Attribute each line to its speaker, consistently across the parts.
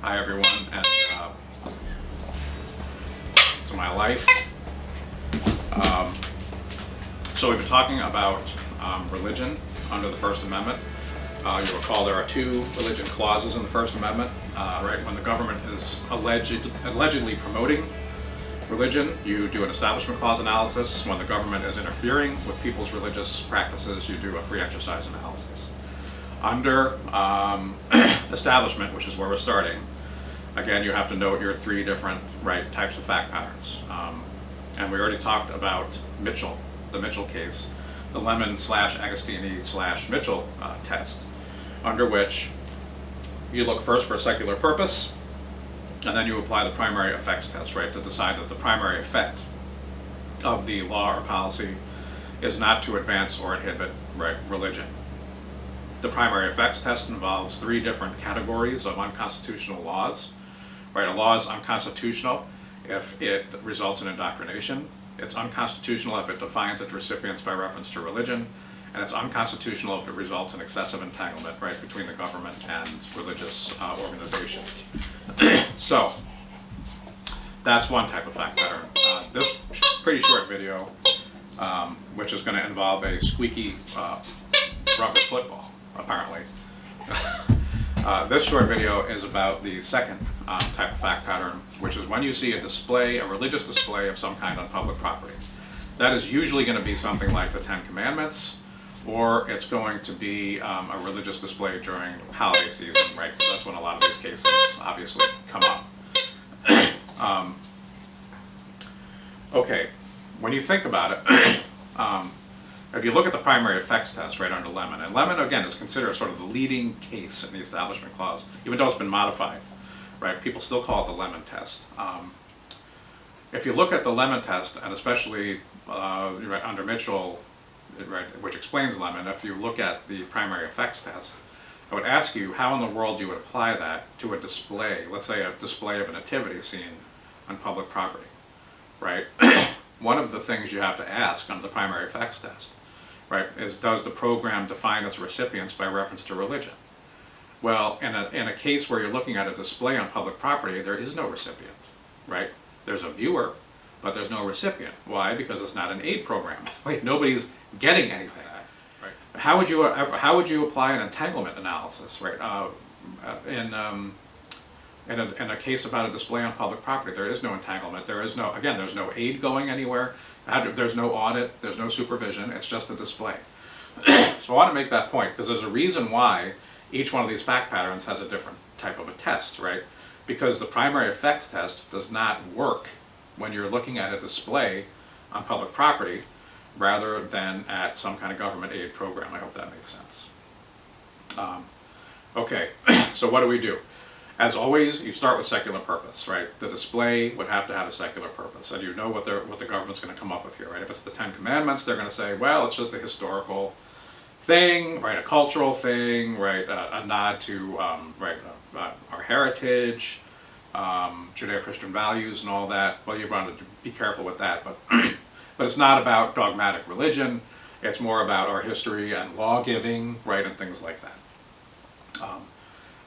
Speaker 1: Hi everyone, and to my life. So we've been talking about religion under the First Amendment. You'll recall there are two religion clauses in the First Amendment. Right, when the government is allegedly promoting religion, you do an Establishment Clause analysis. When the government is interfering with people's religious practices, you do a free exercise analysis. Under establishment, which is where we're starting, again, you have to note your three different types of fact patterns. And we already talked about Mitchell, the Mitchell case, the Lemon/Agostini/Mitchell test, under which you look first for a secular purpose, and then you apply the primary effects test, to decide that the primary effect of the law or policy is not to advance or inhibit religion. The primary effects test involves three different categories of unconstitutional laws. A law is unconstitutional if it results in indoctrination. It's unconstitutional if it defines its recipients by reference to religion. And it's unconstitutional if it results in excessive entanglement between the government and religious organizations. So that's one type of fact pattern. This pretty short video, which is going to involve a squeaky rubber football, apparently. This short video is about the second type of fact pattern, which is when you see a religious display of some kind on public property. That is usually going to be something like the Ten Commandments, or it's going to be a religious display during holiday season, So that's when a lot of these cases obviously come up. Okay, when you think about it, if you look at the primary effects test under Lemon, and Lemon again is considered sort of the leading case in the Establishment Clause, even though it's been modified, people still call it the Lemon test. If you look at the Lemon test, and especially under Mitchell, which explains Lemon, if you look at the primary effects test, I would ask you how in the world you would apply that to a display, let's say a display of a nativity scene on public property, One of the things you have to ask under the primary effects test, is does the program define its recipients by reference to religion? Well, in a case where you're looking at a display on public property, there is no recipient, There's a viewer, but there's no recipient. Why? Because it's not an aid program. Nobody's getting anything. How would you apply an entanglement analysis, in a case about a display on public property? There is no entanglement. There's no aid going anywhere. There's no audit. There's no supervision. It's just a display. So I want to make that point because there's a reason why each one of these fact patterns has a different type of a test, Because the primary effects test does not work when you're looking at a display on public property rather than at some kind of government aid program. I hope that makes sense. Okay, so what do? As always, you start with secular purpose, The display would have to have a secular purpose, and you know what the government's going to come up with here, If it's the Ten Commandments, they're going to say, well, it's just a historical thing, a cultural thing, a nod to our heritage, Judeo-Christian values and all that. Well, you want to be careful with that, but but it's not about dogmatic religion. It's more about our history and law giving, and things like that.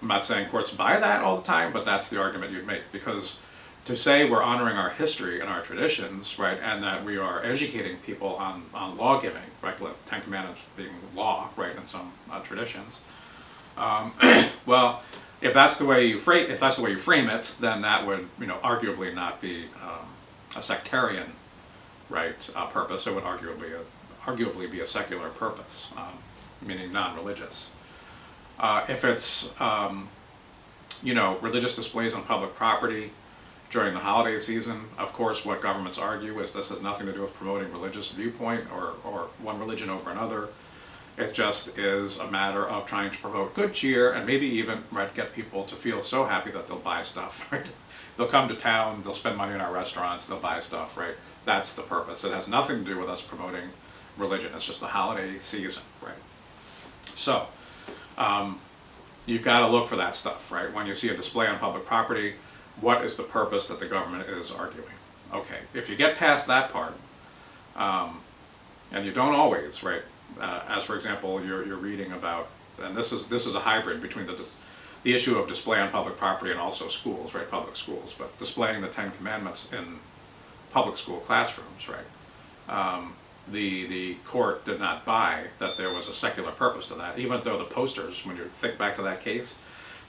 Speaker 1: I'm not saying courts buy that all the time, but that's the argument you'd make, because to say we're honoring our history and our traditions, and that we are educating people on law giving, the Ten Commandments being law, in some traditions. Well, if that's the way you frame it, then that would, arguably not be a sectarian, purpose. It would arguably be a secular purpose, meaning non-religious. If it's, religious displays on public property during the holiday season, of course, what governments argue is this has nothing to do with promoting religious viewpoint or one religion over another. It just is a matter of trying to promote good cheer and maybe even get people to feel so happy that they'll buy stuff. They'll come to town, they'll spend money in our restaurants, they'll buy stuff. That's the purpose. It has nothing to do with us promoting religion. It's just the holiday season. So you've got to look for that stuff. When you see a display on public property, what is the purpose that the government is arguing? Okay, if you get past that part, and you don't always, as for example, you're reading about, and this is a hybrid between the the issue of display on public property and also schools, right, public schools, but displaying the Ten Commandments in public school classrooms, right? The court did not buy that there was a secular purpose to that, even though the posters, when you think back to that case,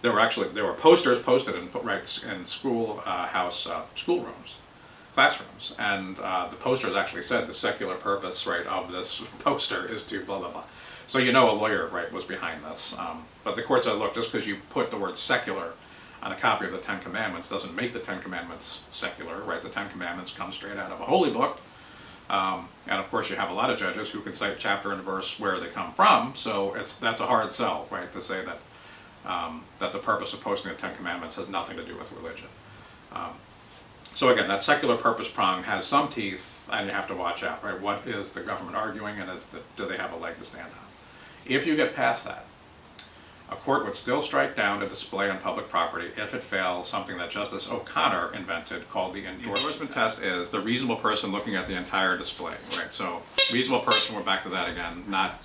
Speaker 1: there were posters posted in schoolrooms, classrooms, and the posters actually said the secular purpose, right, of this poster is to blah blah blah. So you know a lawyer, right, was behind this. But the court said, look, just because you put the word secular on a copy of the Ten Commandments doesn't make the Ten Commandments secular, right? The Ten Commandments come straight out of a holy book. And of course you have a lot of judges who can cite chapter and verse where they come from, so that's a hard sell, right, to say that that the purpose of posting the Ten Commandments has nothing to do with religion. So again, that secular purpose prong has some teeth, and you have to watch out, right? What is the government arguing, and do they have a leg to stand on? If you get past that, a court would still strike down a display on public property if it fails something that Justice O'Connor invented called the endorsement test. Is the reasonable person looking at the entire display, right? So reasonable person, we're back to that again, not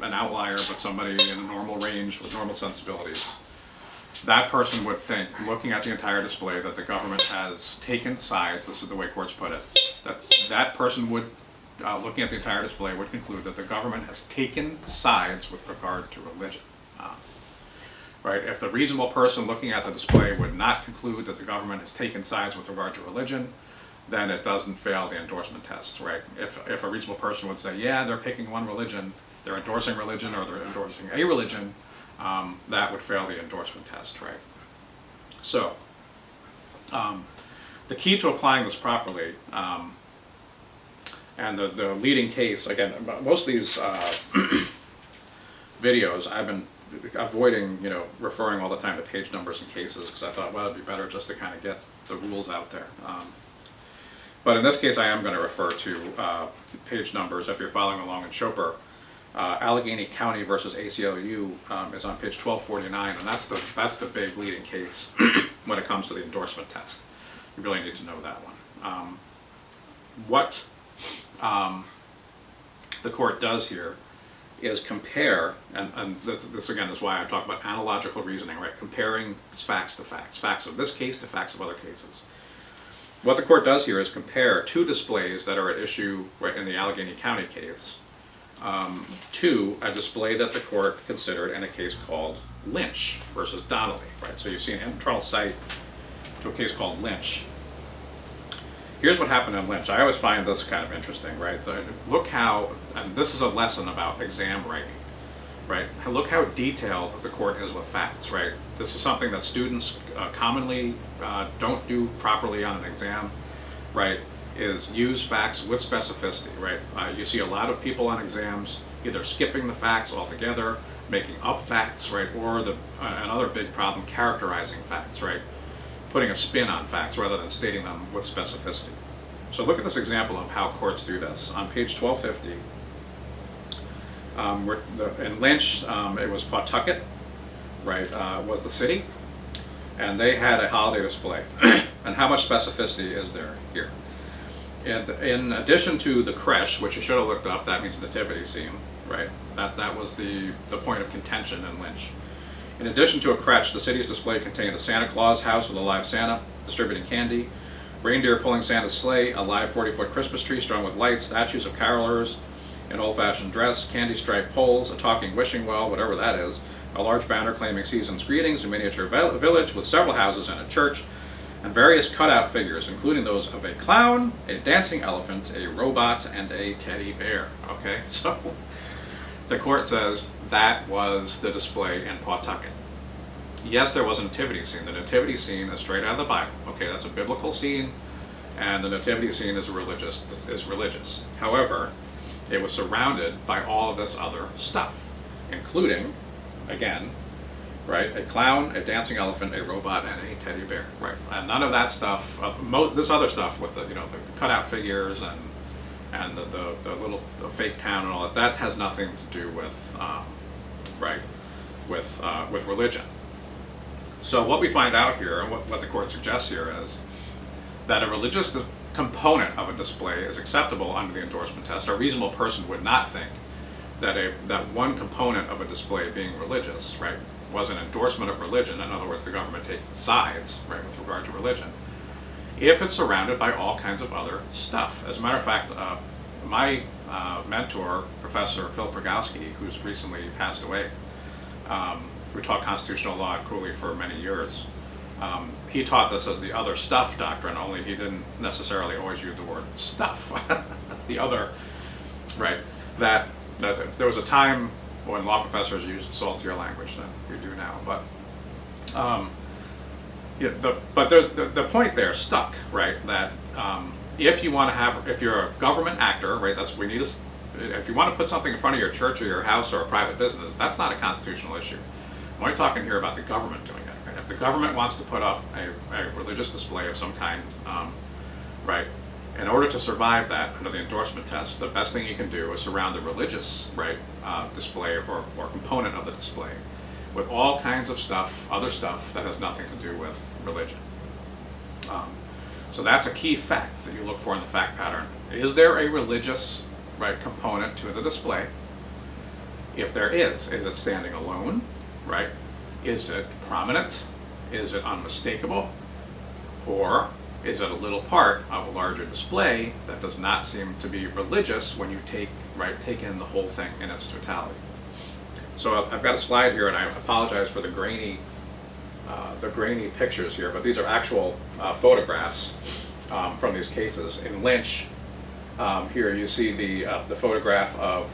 Speaker 1: an outlier, but somebody in a normal range with normal sensibilities. That person would think, looking at the entire display, that the government has taken sides. This is the way courts put it. That person would, looking at the entire display, would conclude that the government has taken sides with regard to religion. Right? If the reasonable person looking at the display would not conclude that the government has taken sides with regard to religion, then it doesn't fail the endorsement test, right? If a reasonable person would say, yeah, they're picking one religion, they're endorsing religion, or they're endorsing a religion, that would fail the endorsement test, right? So, the key to applying this properly, and the leading case, again, most of these videos, I've been avoiding, referring all the time to page numbers and cases, because I thought, well, it'd be better just to kind of get the rules out there. But in this case, I am going to refer to page numbers. If you're following along in Chopper, Allegheny County versus ACLU is on page 1249, and that's the big leading case when it comes to the endorsement test. You really need to know that one. What the court does here is compare, and this again is why I talk about analogical reasoning, right? Comparing facts to facts, facts of this case to facts of other cases. What the court does here is compare two displays that are at issue right in the Allegheny County case to a display that the court considered in a case called Lynch versus Donnelly, right? So you see an internal cite to a case called Lynch. Here's what happened in Lynch. I always find this kind of interesting, right? Look how, and this is a lesson about exam writing, right? Look how detailed the court is with facts, right? This is something that students commonly don't do properly on an exam, right? Is use facts with specificity, right? You see a lot of people on exams either skipping the facts altogether, making up facts, right? Or another big problem, characterizing facts, right? Putting a spin on facts rather than stating them with specificity. So look at this example of how courts do this. On page 1250, in Lynch, it was Pawtucket, right, was the city, and they had a holiday display. And how much specificity is there here? And in addition to the creche, which you should have looked up, that means nativity scene, right? That was the point of contention in Lynch. In addition to a creche, the city's display contained a Santa Claus house with a live Santa distributing candy, reindeer pulling Santa's sleigh, a live 40-foot Christmas tree strung with lights, statues of carolers in old-fashioned dress, candy-striped poles, a talking wishing well, whatever that is, a large banner claiming season's greetings, a miniature village with several houses and a church, and various cutout figures, including those of a clown, a dancing elephant, a robot, and a teddy bear. Okay, so the court says that was the display in Pawtucket. Yes, there was a nativity scene. The nativity scene is straight out of the Bible. Okay, that's a biblical scene, and the nativity scene is religious. However, it was surrounded by all of this other stuff, including, again, right, a clown, a dancing elephant, a robot, and a teddy bear, right? And none of that stuff, this other stuff with the the cutout figures and the little fake town and all that has nothing to do with with religion. So what we find out here, and what the court suggests here, is that a religious component of a display is acceptable under the endorsement test. A reasonable person would not think that one component of a display being religious, right, was an endorsement of religion. In other words, the government taking sides, right, with regard to religion, if it's surrounded by all kinds of other stuff. As a matter of fact, my mentor, Professor Phil Progowski, who's recently passed away, who taught constitutional law at Cooley for many years, he taught this as the other stuff doctrine, only he didn't necessarily always use the word stuff. The other, right, that there was a time when law professors used saltier language than we do now, but yeah, the point there stuck, right, that if you want to have, if you're a government actor, right, that's, we need a, if you want to put something in front of your church or your house or a private business, that's not a constitutional issue. We're talking here about the government doing it, right? If the government wants to put up a religious display of some kind, right, in order to survive that under the endorsement test, the best thing you can do is surround the religious, right, display or component of the display with all kinds of stuff, other stuff that has nothing to do with religion. So that's a key fact that you look for in the fact pattern. Is there a religious, right, component to the display? If there is it standing alone, right? Is it prominent? Is it unmistakable? Or is it a little part of a larger display that does not seem to be religious when you take in the whole thing in its totality? So I've got a slide here, and I apologize for the grainy pictures here, but these are actual photographs from these cases. In Lynch, here you see the photograph of,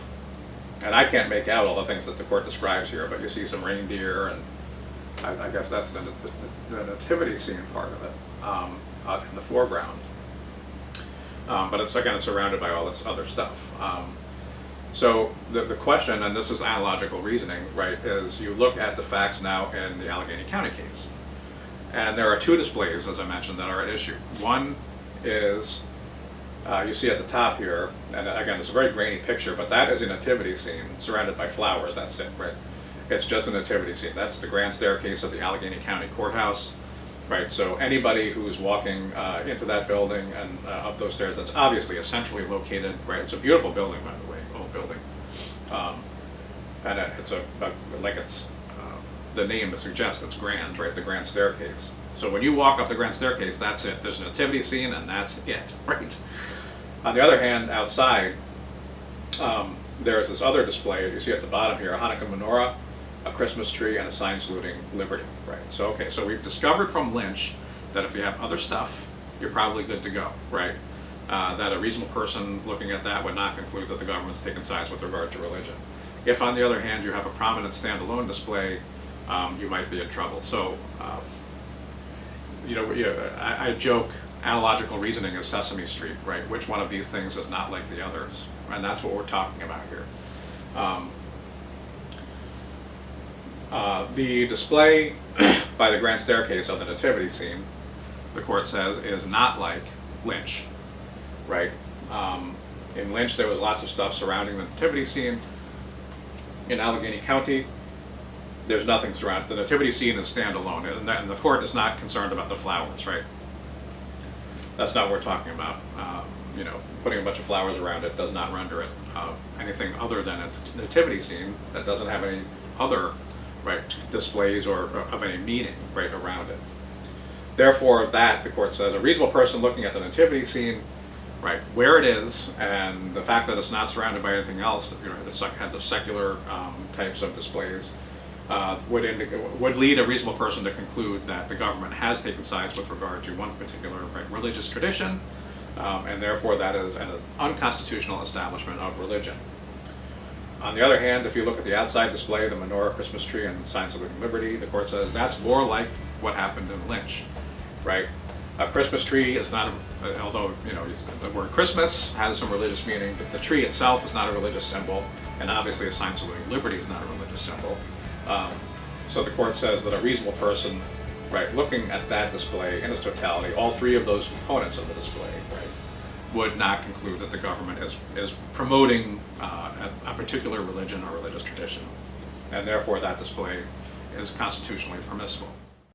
Speaker 1: and I can't make out all the things that the court describes here, but you see some reindeer, and I guess that's the nativity scene part of it in the foreground. But it's, again, it's surrounded by all this other stuff. So the question, and this is analogical reasoning, right, is you look at the facts now in the Allegheny County case. And there are two displays, as I mentioned, that are at issue. One is, you see at the top here, and again, it's a very grainy picture, but that is a nativity scene surrounded by flowers, that's it, right? It's just a nativity scene. That's the grand staircase of the Allegheny County Courthouse, right? So anybody who's walking into that building and up those stairs, that's obviously essentially located, right? It's a beautiful building, by the way, old building. And it's like it's, the name suggests it's grand, right? The grand staircase. So when you walk up the grand staircase, that's it. There's a nativity scene, and that's it, right? On the other hand, outside, there's this other display you see at the bottom here: a Hanukkah menorah, a Christmas tree, and a sign saluting liberty, right? So, okay, so we've discovered from Lynch that if you have other stuff, you're probably good to go, right? That a reasonable person looking at that would not conclude that the government's taken sides with regard to religion. If, on the other hand, you have a prominent standalone display, you might be in trouble. So, I joke, analogical reasoning is Sesame Street, right? Which one of these things is not like the others? And that's what we're talking about here. The display by the grand staircase of the nativity scene, the court says, is not like Lynch, right? In Lynch, there was lots of stuff surrounding the nativity scene. In Allegheny County, there's nothing surrounding. The nativity scene is standalone, and the court is not concerned about the flowers, right? That's not what we're talking about. Putting a bunch of flowers around it does not render it anything other than a nativity scene that doesn't have any other, right, displays or of any meaning, right, around it. Therefore, that, the court says, a reasonable person looking at the nativity scene, right, where it is, and the fact that it's not surrounded by anything else, it's like had the secular types of displays, would lead a reasonable person to conclude that the government has taken sides with regard to one particular, right, religious tradition, and therefore that is an unconstitutional establishment of religion. On the other hand, if you look at the outside display, the menorah, Christmas tree, and signs saluting liberty, the court says that's more like what happened in Lynch, right? A Christmas tree is not, although the word Christmas has some religious meaning, but the tree itself is not a religious symbol, and obviously a sign saluting liberty is not a religious symbol. So the court says that a reasonable person, right, looking at that display in its totality, all three of those components of the display, right, would not conclude that the government is promoting a particular religion or religious tradition, and therefore that display is constitutionally permissible.